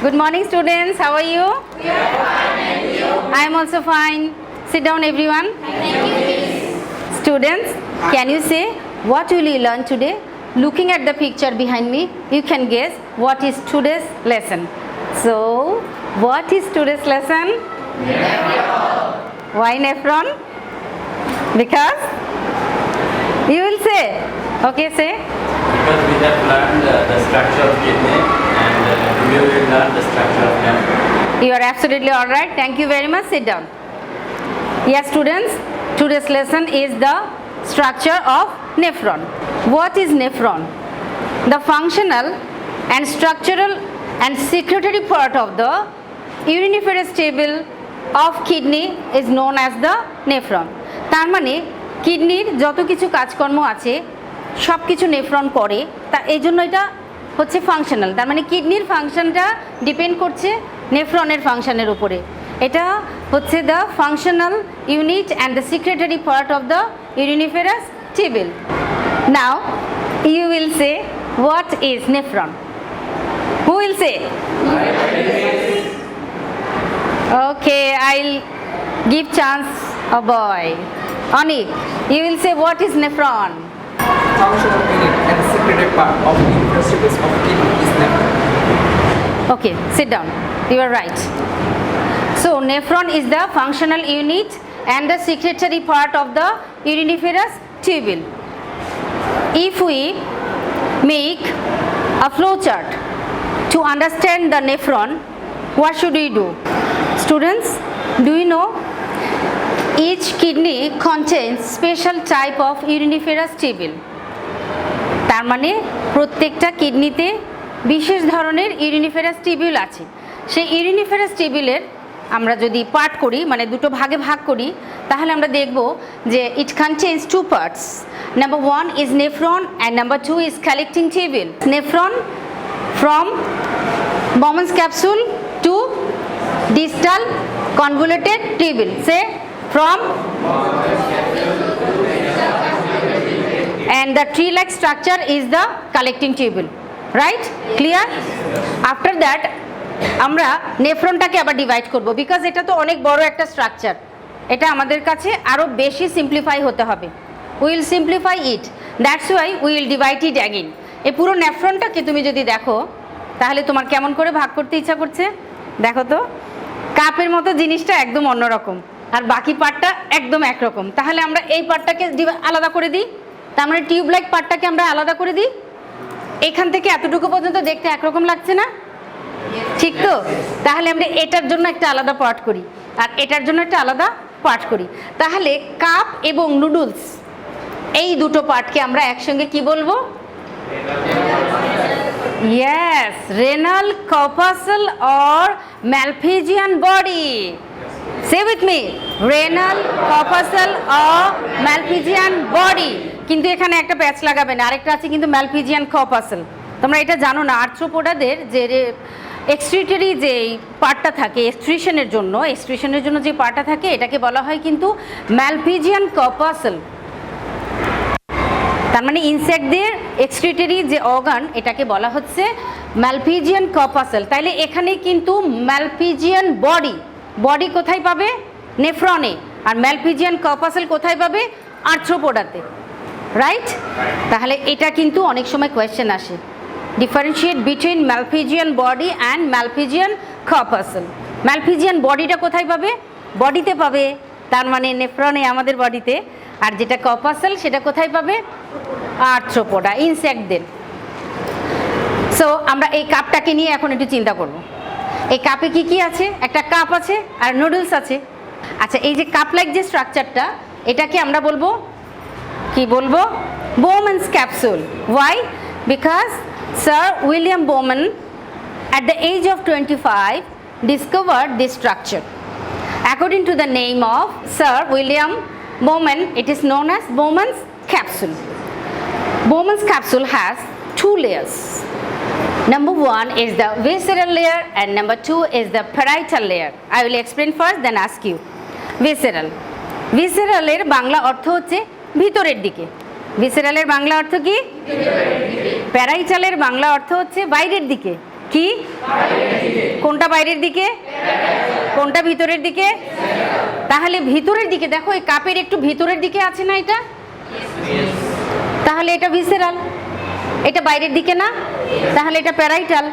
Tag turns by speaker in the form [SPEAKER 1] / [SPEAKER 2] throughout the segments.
[SPEAKER 1] Good morning, students. How are you?
[SPEAKER 2] We are fine, and you?
[SPEAKER 1] I am also fine. Sit down, everyone.
[SPEAKER 2] Thank you, Miss.
[SPEAKER 1] Students, can you say what will you learn today? Looking at the picture behind me, you can guess what is today's lesson. So, what is today's lesson?
[SPEAKER 2] Nephron.
[SPEAKER 1] Why nephron? Because you will say. Okay, say.
[SPEAKER 3] Because we have learned the structure of kidney and we will learn the structure of nephron.
[SPEAKER 1] You are absolutely all right. Thank you very much. Sit down. Yes, students, today's lesson is the structure of nephron. What is nephron? The functional and structural and secretory part of the uriniferous tubule of kidney is known as the nephron. তার মানে কিডনির যত কিছু কাজকর্ম আছে সব কিছু nephron করে, তা এই জন্য এটা হচ্ছে ফাংশনাল। তার মানে কিডনির ফাংশনটা ডিপেন্ড করছে নেফ্রনের ফাংশনের উপরে। এটা হচ্ছে the functional unit and the secretory part of the uriniferous tubule. Now you will say what is nephron. Who will say? Okay, I'll give chance a boy. Anik, you will say what is nephron?
[SPEAKER 4] Functional unit and secreted part of the infrastructure of kidney is nephron.
[SPEAKER 1] Okay, sit down. You are right. So, nephron is the functional unit and the secretory part of the uriniferous tubule. If we make a flow chart to understand the nephron, what should we do? Students, do you know each kidney contains special type of uriniferous tubule? তার মানে প্রত্যেকটা কিডনিতে বিশেষ ধরনের ইউরিনিফেরাস tubule আছে। সেই ইউরিনিফেরাস টিউবুলের আমরা যদি পার্ট করি, মানে দুটো ভাগে ভাগ করি, তাহলে আমরা দেখব যে it contains two parts. Number 1 is nephron and number 2 is collecting tubule. Nephron from Bowman's capsule to distal convoluted tubule. Say from, and the tree-like structure is the collecting tubule. Right? Clear? After that, আমরা নেফ্রনটাকে আবার divide করব, because এটা তো অনেক বড় একটা structure. এটা আমাদের কাছে আরও বেশি সিম্পলিফাই হতে হবে। We will simplify it, that's why we will divide it again. এই পুরো নেফ্রনটাকে তুমি যদি দেখো, তাহলে তোমার কেমন করে ভাগ করতে ইচ্ছা করছে? দেখো তো, কাপের মতো জিনিসটা একদম অন্যরকম আর বাকি পার্টটা একদম একরকম। তাহলে আমরা এই পার্টটাকে আলাদা করে দিই, তার মানে টিউব লাইক পার্টটাকে আমরা আলাদা করে দিই। এখান থেকে এতটুকু পর্যন্ত দেখতে একরকম লাগছে না? ঠিক তো? তাহলে আমরা এটার জন্য একটা আলাদা পার্ট করি আর এটার জন্য একটা আলাদা পার্ট করি। তাহলে কাপ এবং নুডলস এই দুটো পার্টকে আমরা একসঙ্গে কি বলবো? Yes, renal corpuscle or Malpighian body. Say with me, renal corpuscle or Malpighian body. কিন্তু এখানে একটা প্যাচ লাগাবে না, আরেকটা আছে কিন্তু Malpighian corpuscle। তোমরা এটা জানো না, আর্থ্রোপোডাদের যে এক্সক্রিটরি যে পার্টটা থাকে এক্সক্রিশনের জন্য যে পার্টটা থাকে এটাকে বলা হয় কিন্তু Malpighian corpuscle। তার মানে ইনসেক্টদের এক্সক্রিটরি যে অর্গান এটাকে বলা হচ্ছে Malpighian corpuscle। তাইলে এখানে কিন্তু Malpighian বডি কোথায় পাবে? নেফ্রনে। আর Malpighian corpuscle কোথায় পাবে? আর্থ্রোপোডাতে। রাইট? তাহলে এটা কিন্তু অনেক সময় কোয়েশ্চেন আসে, differentiate between Malpighian body and Malpighian corpuscle। Malpighian বডিটা কোথায় পাবে? বডিতে পাবে, তার মানে নেফ্রনে আমাদের বডিতে। আর যেটা কর্পাসেল সেটা কোথায় পাবে? আর্থ্রোপোডা, ইনসেক্টদের। সো আমরা এই কাপটাকে নিয়ে এখন একটু চিন্তা করব। এই কাপে কি কি আছে? একটা কাপ আছে আর নুডলস আছে। আচ্ছা, এই যে কাপ লাইক যে স্ট্রাকচারটা, এটাকে আমরা বলবো কি বলবো? Bowman's capsule. Why? Because Sir William Bowman at the age of 25 discovered this structure. According to the name of Sir William Bowman, it is known as Bowman's capsule. Bowman's capsule has two layers. Number 1 is the visceral layer and number 2 is the parietal layer. I will explain first, then ask you. Visceral. Visceral এর বাংলা অর্থ হচ্ছে ভিতরের দিকে। ভিসেরালের বাংলা অর্থ কি? প্যারাইটালের বাংলা অর্থ হচ্ছে বাইরের দিকে। কি কোনটা বাইরের দিকে কোনটা ভিতরের দিকে তাহলে ভিতরের দিকে দেখো এই কাপের একটু ভিতরের দিকে আছে না এটা তাহলে এটা ভিসেরাল এটা বাইরের দিকে না তাহলে এটা প্যারাইটাল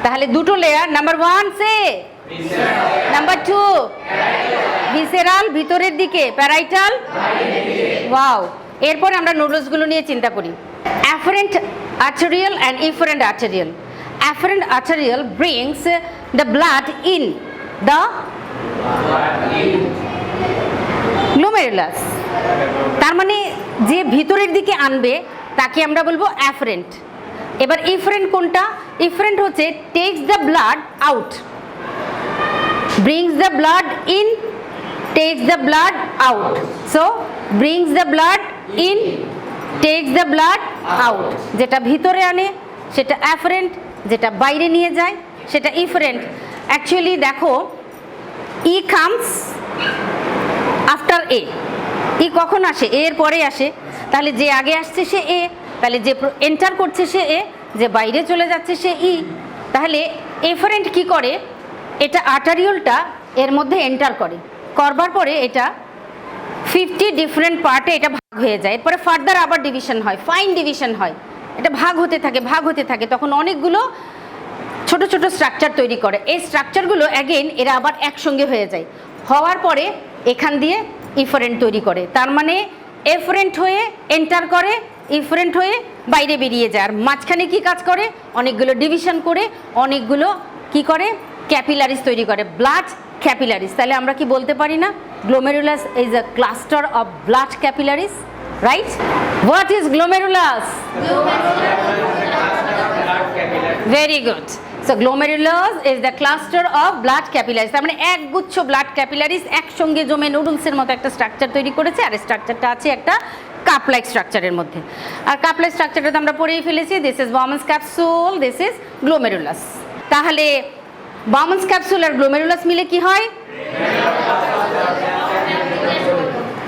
[SPEAKER 1] তাহলে দুটো লেয়ার নাম্বার 1 সে নাম্বার 2 ভিসেরাল ভিতরের দিকে প্যারাইটাল ওয়াও এরপর আমরা নুডলসগুলো নিয়ে চিন্তা করি afferent arterial and efferent arterial afferent arterial brings the blood in the glomerulus তার মানে যে ভিতরের দিকে আনবে তাকে আমরা বলবো afferent এবার efferent কোনটা efferent হচ্ছে takes the blood out brings the blood in takes the blood out so brings the blood in takes the blood out যেটা ভিতরে আনে সেটা afferent যেটা বাইরে নিয়ে যায় সেটা efferent অ্যাকচুয়ালি দেখো E comes after A E কখন আসে A এর পরে আসে তাহলে যে আগে আসছে সে A তাহলে যে এন্টার করছে সে A যে বাইরে চলে যাচ্ছে সে E তাহলে efferent কি করে এটা আর্টারিওলটা এর মধ্যে এন্টার করে করবার পরে এটা 50 ডিফারেন্ট পার্টে এটা ভাগ হয়ে যায় এরপরে ফার্দার আবার ডিভিশন হয় ফাইন ডিভিশন হয় এটা ভাগ হতে থাকে তখন অনেকগুলো ছোট ছোট স্ট্রাকচার তৈরি করে এই স্ট্রাকচারগুলো অ্যাগেন এরা আবার একসঙ্গে হয়ে যায় হওয়ার পরে এখান দিয়ে ইফারেন্ট তৈরি করে তার মানে এফারেন্ট হয়ে এন্টার করে ইফারেন্ট হয়ে বাইরে বেরিয়ে যায় আর মাঝখানে কি কাজ করে অনেকগুলো ডিভিশন করে অনেকগুলো কি করে ক্যাপিলারিস তৈরি করে ব্লাড ক্যাপিলারিস তাহলে আমরা কি বলতে পারি না glomerulus is a cluster of blood capillaries right what is glomerulus very good so glomerulus is the cluster of blood capillaries তার মানে একগুচ্ছ ব্লাড ক্যাপিলারিস একসঙ্গে জমে নুডলসের মতো একটা স্ট্রাকচার তৈরি করেছে আর স্ট্রাকচারটা আছে একটা কাপ লাইক স্ট্রাকচারের মধ্যে আর কাপ লাইক স্ট্রাকচারটা তো আমরা পড়েই ফেলেছি this is Bowman's capsule this is glomerulus তাহলে Bowman's capsule আর glomerulus মিলে কি হয়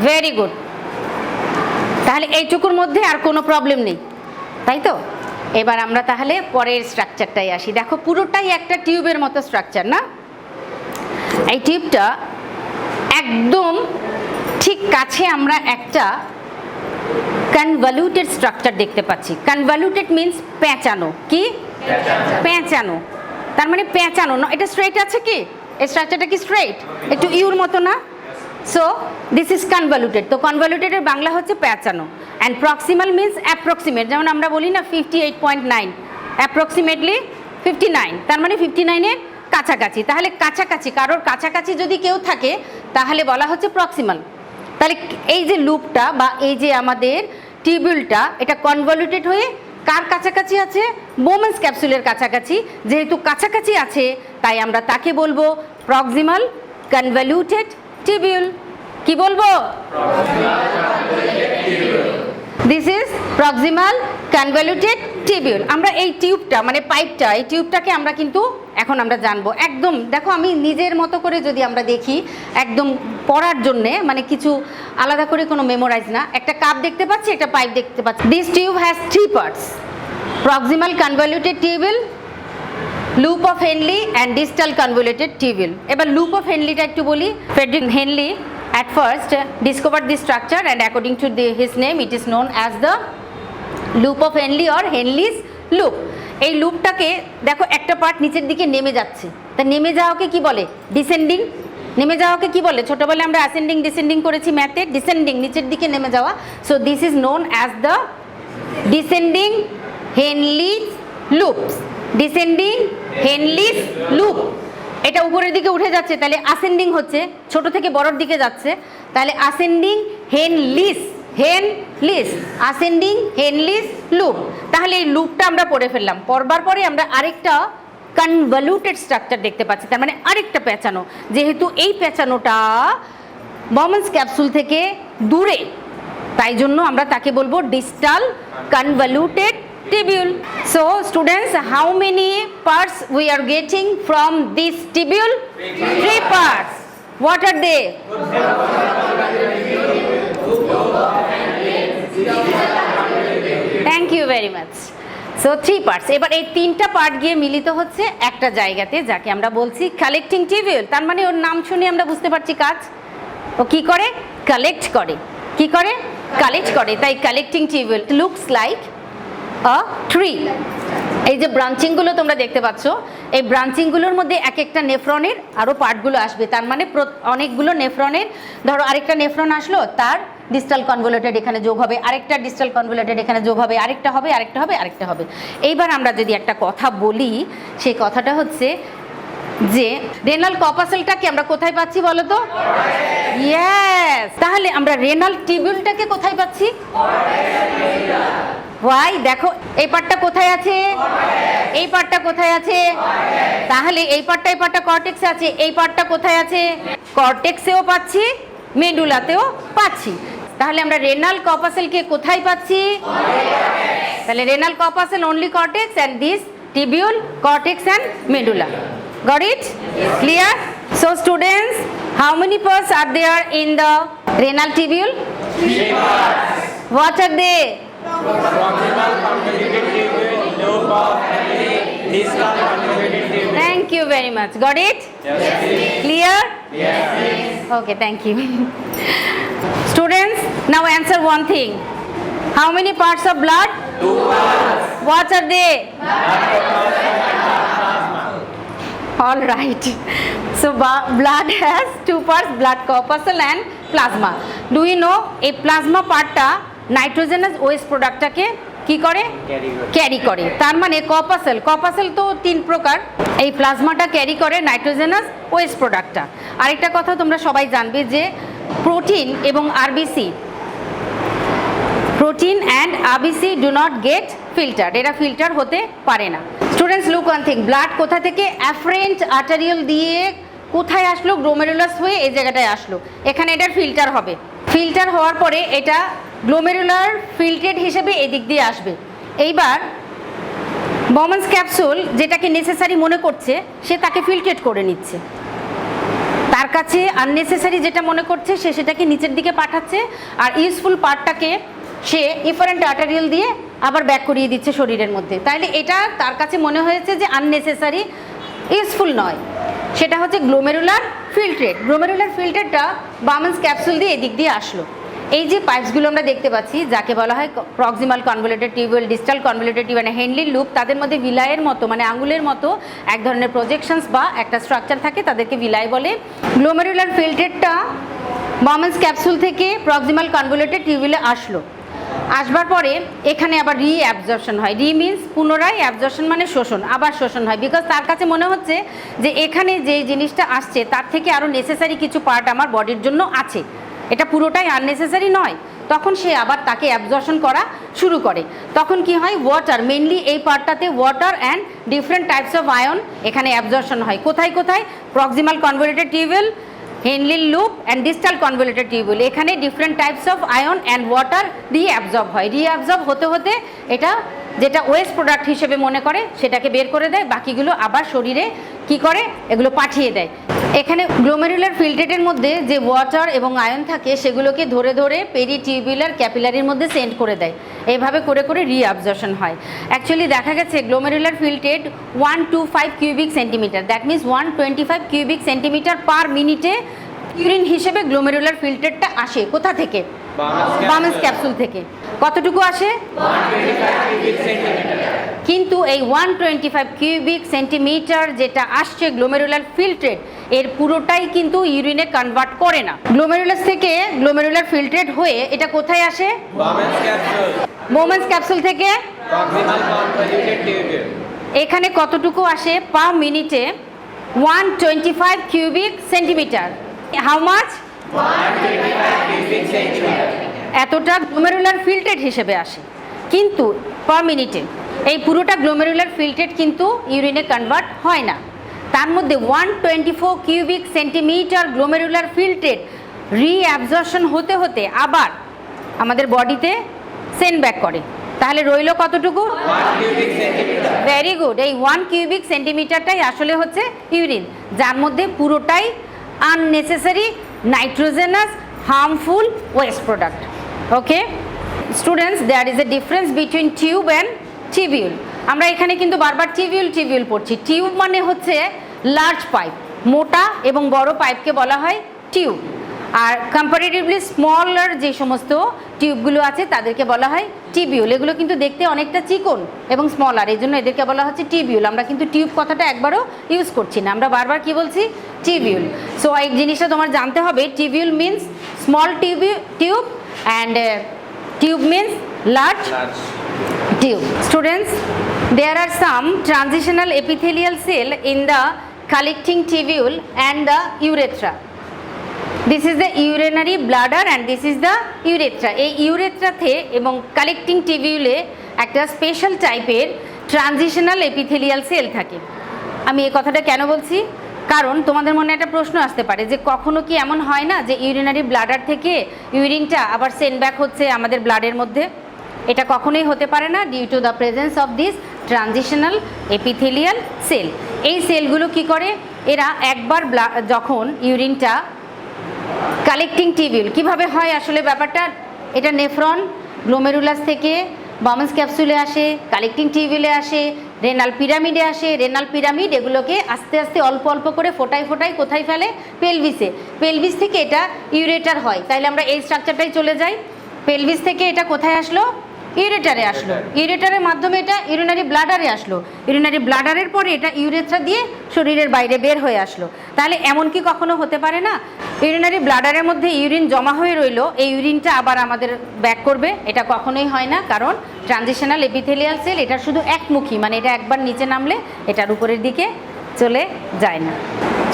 [SPEAKER 1] ভেরি গুড তাহলে এইটুকুর মধ্যে আর কোনো প্রবলেম নেই তাই তো এবার আমরা তাহলে পরের স্ট্রাকচারটাই আসি দেখো পুরোটাই একটা টিউবের মতো স্ট্রাকচার না এই টিউবটা একদম ঠিক কাছে আমরা একটা কনভলিউটেড স্ট্রাকচার দেখতে পাচ্ছি কনভলিউটেড মিন্স পেঁচানো কি পেঁচানো তার মানে পেঁচানো না এটা স্ট্রেট আছে কি এই স্ট্রাকচারটা কি স্ট্রেট একটু ইউর মতো না সো দিস ইজ কনভলিউটেড তো কনভলিউটেডের বাংলা হচ্ছে পেঁচানো অ্যান্ড প্রক্সিমাল মিন্স অ্যাপ্রক্সিমেট যেমন আমরা বলি না 58.9 অ্যাপ্রক্সিমেটলি 59 তার মানে 59-এর কাছাকাছি তাহলে কাছাকাছি কারোর কাছাকাছি যদি কেউ থাকে তাহলে বলা হচ্ছে প্রক্সিমাল তাহলে এই যে লুপটা বা এই যে আমাদের টিউবিউলটা এটা কনভলিউটেড হয়ে কার কাছাকাছি আছে Bowman's ক্যাপসুলের কাছাকাছি যেহেতু কাছাকাছি আছে তাই আমরা তাকে বলবো প্রক্সিমাল কনভলিউটেড টিউবিউল কি বলবো this is proximal convoluted tubule আমরা এই টিউবটা মানে পাইপটা এই টিউবটাকে আমরা কিন্তু এখন আমরা জানবো একদম দেখো আমি নিজের মতো করে যদি আমরা দেখি একদম পড়ার জন্যে মানে কিছু আলাদা করে কোনো মেমোরাইজ না একটা কাপ দেখতে পাচ্ছি একটা পাইপ দেখতে পাচ্ছি this tube has 3 parts proximal convoluted tubule loop of Henle and distal convoluted tubule এবার লুপ অফ হেনলিটা একটু বলি Frederick Henle at first discovered this structure and according to his name it is known as the loop of Henle or Henle's loop এই লুপটাকে দেখো একটা part নিচের দিকে নেমে যাচ্ছে তা নেমে যাওয়াকে কি বলে ডিসেন্ডিং নেমে যাওয়াকে কি বলে ছোটবেলায় আমরা অ্যাসেন্ডিং ডিসেন্ডিং করেছি ম্যাথে ডিসেন্ডিং নিচের দিকে নেমে যাওয়া so this is known as the descending Henle's loop descending Henle's loop এটা উপরের দিকে উঠে যাচ্ছে তাহলে আসেন্ডিং হচ্ছে ছোট থেকে বড়র দিকে যাচ্ছে তাহলে আসেন্ডিং হেনলিস আসেন্ডিং হেনলিস লুপ তাহলে এই লুপটা আমরা পড়ে ফেললাম পড়বার পরে আমরা আরেকটা কনভলিউটেড স্ট্রাকচার দেখতে পাচ্ছি তার মানে আরেকটা পেঁচানো যেহেতু এই পেঁচানোটা Bowman's ক্যাপসুল থেকে দূরে তাই জন্য আমরা তাকে বলবো distal convoluted tubule so students how many parts we are getting from this tubule 3 parts what are they thank you very much so 3 parts. এবার এই 3টা পার্ট গিয়ে মিলিত হচ্ছে একটা জায়গাতে, যাকে আমরা বলছি কালেক্টিং টিবিউল। তার মানে ওর নাম শুনে আমরা বুঝতে পারছি কাজ ও কি করে, কালেক্ট করে। কি করে? কালেক্ট করে। তাই collecting tubule looks like a tree. এই যে ব্রাঞ্চিংগুলো তোমরা দেখতে পাচ্ছ, এই ব্রাঞ্চিংগুলোর মধ্যে এক একটা নেফ্রনের আরও পার্টগুলো আসবে। তার মানে অনেকগুলো নেফ্রনের, ধরো আরেকটা নেফ্রন আসলো, তার ডিস্টাল কনভলিউটেড এখানে যোগ হবে, আরেকটা ডিস্টাল কনভলিউটেড এখানে যোগ হবে, আরেকটা হবে, আরেকটা হবে, আরেকটা হবে। এইবার আমরা যদি একটা কথা বলি, সেই কথাটা হচ্ছে যে রেনাল কর্পাসেলটাকে আমরা কোথায় পাচ্ছি বলো তো? ইয়েস। তাহলে আমরা রেনাল টিবিউলটাকে কোথায় পাচ্ছি? ওয়াই দেখো, এই পার্টটা কোথায় আছে? এই পার্টটা কোথায় আছে? তাহলে এই পার্টটা কর্টেক্সে আছে। এই পার্টটা কোথায় আছে? কর্টেক্সেও পাচ্ছি, মেডুলাতেও পাচ্ছি। তাহলে আমরা রেনাল কর্পাসেলকে কোথায় পাচ্ছি? তাহলে renal corpuscle only cortex and this tibule cortex and medulla. Got it? Clear? So students, how many parts are there in the renal tubule?
[SPEAKER 3] 3 parts.
[SPEAKER 1] What are they?
[SPEAKER 3] Proximal convoluted tubule, lobe of family, distal convoluted tubule.
[SPEAKER 1] Thank you very much. Got it?
[SPEAKER 3] Yes, please.
[SPEAKER 1] Clear?
[SPEAKER 3] Yes, please.
[SPEAKER 1] Okay, thank you. Students, now answer one thing. How many parts of blood?
[SPEAKER 3] 2 parts.
[SPEAKER 1] What are they? All right. So blood has 2 parts, blood corpuscle and plasma. Do you know এই plasma পার্টটা nitrogenous West প্রোডাক্টটাকে কি করে? Carry করে। তার মানে corpuscle তো 3 প্রকার, এই প্লাজমাটা ক্যারি করে নাইট্রোজেনাস ওয়েস্ট প্রোডাক্টটা। আরেকটা কথা তোমরা সবাই জানবে যে প্রোটিন এবং RBC, protein and RBC do not get filtered, এরা ফিল্টার হতে পারে না। Students look one thing, blood কোথা থেকে? অ্যাফারেন্ট আর্টারিয়াল দিয়ে কোথায় আসলো? গ্লোমেরুলাস হয়ে এই জায়গাটায় আসলো। এখানে এটার ফিল্টার হবে। ফিল্টার হওয়ার পরে এটা গ্লোমেরুলার ফিল্ট্রেট হিসেবে এদিক দিয়ে আসবে। এইবার বমেন্স ক্যাপসুল যেটাকে নেসেসারি মনে করছে, সে তাকে ফিল্ট্রেট করে নিচ্ছে। তার কাছে আননেসেসারি যেটা মনে করছে, সে সেটাকে নিচের দিকে পাঠাচ্ছে, are useful পার্টটাকে say efferent arterial দিয়ে আবার ব্যাক করিয়ে দিচ্ছে শরীরের মধ্যে। তাহলে এটা তার কাছে মনে হয়েছে যে আননেসেসারি, ইউজফুল নয়। সেটা হচ্ছে গ্লোমেরুলার ফিল্ট্রেট। গ্লোমেরুলার ফিল্ট্রেটটা বামেন্স ক্যাপসুল দিয়ে এদিক দিয়ে আসলো। এই যে পাইপসগুলো আমরা দেখতে পাচ্ছি, যাকে বলা হয় proximal convoluted tubule, distal convoluted tubule, মানে হেনলির লুপ, তাদের মধ্যে ভিলাইয়ের মতো, মানে আঙুলের মতো এক ধরনের প্রজেকশনস বা একটা স্ট্রাকচার থাকে, তাদেরকে ভিলাই বলে। গ্লোমেরুলার ফিল্ট্রেটটা বামেন্স ক্যাপসুল থেকে প্রক্সিমাল কনভলিউটেড টিউবুলে আসলো। আসবার পরে এখানে আবার রিঅ্যাবজর্পশন হয়। রি মিনস পুনরায়, অ্যাবজর্পশন মানে শোষণ, আবার শোষণ হয়। বিকজ তার কাছে মনে হচ্ছে যে এখানে যে জিনিসটা আসছে তার থেকে আরও নেসেসারি কিছু পার্ট আমার বডির জন্য আছে, এটা পুরোটাই আননেসেসারি নয়। তখন সে আবার তাকে অ্যাবজর্পশন করা শুরু করে। তখন কি হয়? ওয়াটার, মেনলি এই পার্টটাতে water and different types of ion এখানে অ্যাবজর্পশন হয়। কোথায় কোথায়? প্রক্সিমাল কনভলিউটেড টিউবুল, হেনলির loop and distal convoluted tubule, এখানে different types of ion and water reabsorb হয়। রিঅ্যাবজর্ব হতে হতে এটা যেটা ওয়েস্ট প্রোডাক্ট হিসেবে মনে করে সেটাকে বের করে দেয়, বাকিগুলো আবার শরীরে কি করে? এগুলো পাঠিয়ে দেয়। এখানে গ্লোমেরুলার ফিল্ট্রেটের মধ্যে যে ওয়াটার এবং আয়ন থাকে সেগুলোকে ধরে ধরে পেরিটিউবুলার ক্যাপিলারির মধ্যে সেন্ড করে দেয়। এইভাবে করে করে রিঅ্যাবজর্পশন হয়। অ্যাকচুয়ালি দেখা গেছে glomerular filtrate 125 cubic centimetre, that means 125 cubic centimetre পার মিনিটে ইউরিন হিসেবে গ্লোমেরুলার ফিল্ট্রেটটা আসে। কোথা থেকে? বামেন্স ক্যাপসুল থেকে। কতটুকু আসে?
[SPEAKER 3] 125 cubic centimeter.
[SPEAKER 1] কিন্তু এই 125 কিউবিক সেন্টিমিটার যেটা আসছে গ্লোমেরুলার ফিল্ট্রেট, এর পুরোটাই কিন্তু ইউরিনে কনভার্ট করে না। গ্লোমেরুলাস থেকে গ্লোমেরুলার ফিল্ট্রেট হয়ে এটা কোথায় আসে?
[SPEAKER 3] Bowman's capsule.
[SPEAKER 1] বোমেন্স ক্যাপসুল থেকে
[SPEAKER 3] Proximal convoluted tubule.
[SPEAKER 1] এখানে কতটুকু আসে? পার মিনিটে 125 cubic centimetre. How much?
[SPEAKER 3] 125 cubic centimeter.
[SPEAKER 1] এতটা গ্লোমেরুলার ফিল্ট্রেট হিসেবে আসে, কিন্তু পার মিনিটে এই পুরোটা গ্লোমেরুলার ফিল্ট্রেট কিন্তু ইউরিনে কনভার্ট হয় না। তার মধ্যে 124 cubic centimetre glomerular filtrate reabsorption হতে হতে আবার আমাদের বডিতে সেন্ড ব্যাক করে। তাহলে রইল কতটুকু?
[SPEAKER 3] 1 cubic centimeter.
[SPEAKER 1] Very good. এই 1 কিউবিক সেন্টিমিটারটাই আসলে হচ্ছে ইউরিন, যার মধ্যে পুরোটাই unnecessary nitrogenous harmful waste product. Okay students, there is a difference between tube and tubule. আমরা এখানে কিন্তু বারবার টিবিউল পড়ছি। টিউব মানে হচ্ছে লার্জ পাইপ, মোটা এবং বড় পাইপকে বলা হয় টিউব। আর কম্পারেটিভলি স্মলার যে সমস্ত টিউবগুলো আছে তাদেরকে বলা হয় টিবিউল। এগুলো কিন্তু দেখতে অনেকটা চিকন এবং স্মলার, এই জন্য এদেরকে বলা হচ্ছে টিবিউল। আমরা কিন্তু টিউব কথাটা একবারও ইউজ করছি না, আমরা বারবার কি বলছি? টিবিউল। সো এই জিনিসটা তোমার জানতে হবে, tubule means small tube and tube means large tube. Students, there are some transitional epithelial cell in the collecting tubule and the urethra. This is the urinary bladder and this is the urethra. এই ইউরেথ্রাতে এবং collecting টিবিউলে একটা special টাইপের transitional epithelial sell থাকে। আমি এই কথাটা কেন বলছি? কারণ তোমাদের মনে একটা প্রশ্ন আসতে পারে যে কখনো কি এমন হয় না যে ইউরিনারি ব্লাডার থেকে ইউরিনটা আবার সেন্ড ব্যাক হচ্ছে আমাদের ব্লাডের মধ্যে? এটা কখনোই হতে পারে না due to the presence of this transitional epithelial cell. এই সেলগুলো কি করে? এরা একবার যখন ইউরিনটা কালেক্টিং টিবিউল কিভাবে হয় আসলে ব্যাপারটা, এটা নেফ্রন গ্লোমেরুলাস থেকে বমেন্স ক্যাপসুলে আসে, কালেক্টিং টিবিউলে আসে, রেনাল পিরামিডে আসে। রেনাল পিরামিড এগুলোকে আস্তে আস্তে অল্প অল্প করে ফোটায় কোথায় ফেলে? পেলভিসে। পেলভিস থেকে এটা ইউরেটার হয়। তাইলে আমরা এই স্ট্রাকচারটাই চলে যাই। পেলভিস থেকে এটা কোথায় আসলো? ইউরেটারে আসলো। ইউরেটারের মাধ্যমে এটা ইউরিনারি ব্লাডারে আসলো। ইউরিনারি ব্লাডারের পরে এটা ইউরেথ্রা দিয়ে শরীরের বাইরে বের হয়ে আসলো। তাহলে এমন কি কখনো হতে পারে না ইউরিনারি ব্লাডারের মধ্যে ইউরিন জমা হয়ে রইলো, এই ইউরিনটা আবার আমাদের ব্যাক করবে? এটা কখনোই হয় না, কারণ ট্রানজিশনাল এপিথেলিয়াল সেল এটা শুধু একমুখী, মানে এটা একবার নিচে নামলে এটার উপরের দিকে চলে যায় না।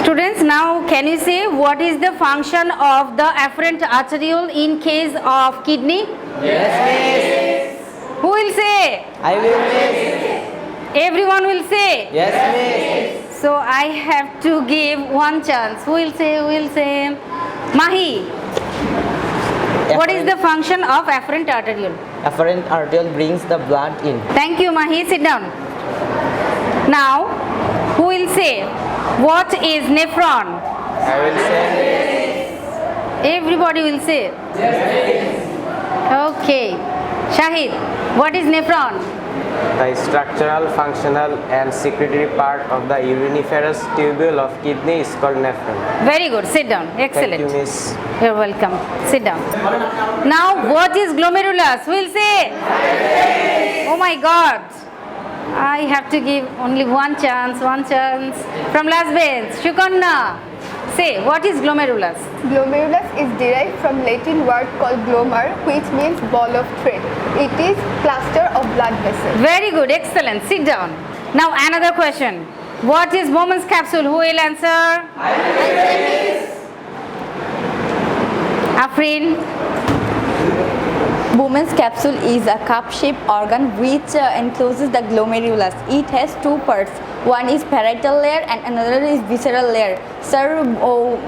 [SPEAKER 1] Students, now can you say what is the function of the afferent arteriole in case of kidney?
[SPEAKER 4] Yes, miss.
[SPEAKER 1] Who will say?
[SPEAKER 4] I will, miss.
[SPEAKER 1] Everyone will say.
[SPEAKER 4] Yes, miss.
[SPEAKER 1] So I have to give one chance. Who will say? Who will say? Mahi. What is the function of afferent arteriole?
[SPEAKER 5] Afferent arteriole brings the blood in.
[SPEAKER 1] Thank you, Mahi. Sit down. Now, who will say? What is nephron?
[SPEAKER 5] I will say
[SPEAKER 1] Everybody will say. Okay. Shahid, what is nephron?
[SPEAKER 6] The structural, functional and secretory part of the uriniferous tubule of kidney is called nephron.
[SPEAKER 1] Very good. Sit down. Excellent.
[SPEAKER 6] Thank you, miss.
[SPEAKER 1] You're welcome. Sit down. Now, what is glomerulus? Who will say? Oh my God. I have to give only one chance. From last bench, Shukanna. Say, what is glomerulus?
[SPEAKER 2] Glomerulus is derived from Latin word called glomer, which means ball of thread. It is cluster of blood vessels.
[SPEAKER 1] Very good, excellent. Sit down. Now another question. What is Bowman's capsule? Who will answer? Afrin.
[SPEAKER 7] Bowman's capsule is a cup-shaped organ which encloses the glomerulus. It has two parts. One is parietal layer and another is visceral layer. Sir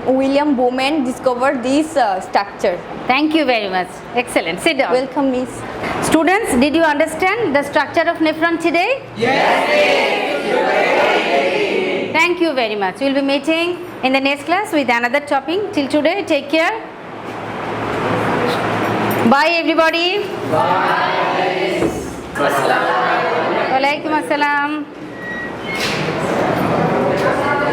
[SPEAKER 7] William Bowman discovered this structure.
[SPEAKER 1] Thank you very much. Excellent. Sit down.
[SPEAKER 7] Welcome, Miss.
[SPEAKER 1] Students, did you understand the structure of nephron today?
[SPEAKER 4] Yes,
[SPEAKER 1] Thank you very much. We'll be meeting in the next class with another topic. Till today, take care. Bye everybody. Bye. Walaikum assalam.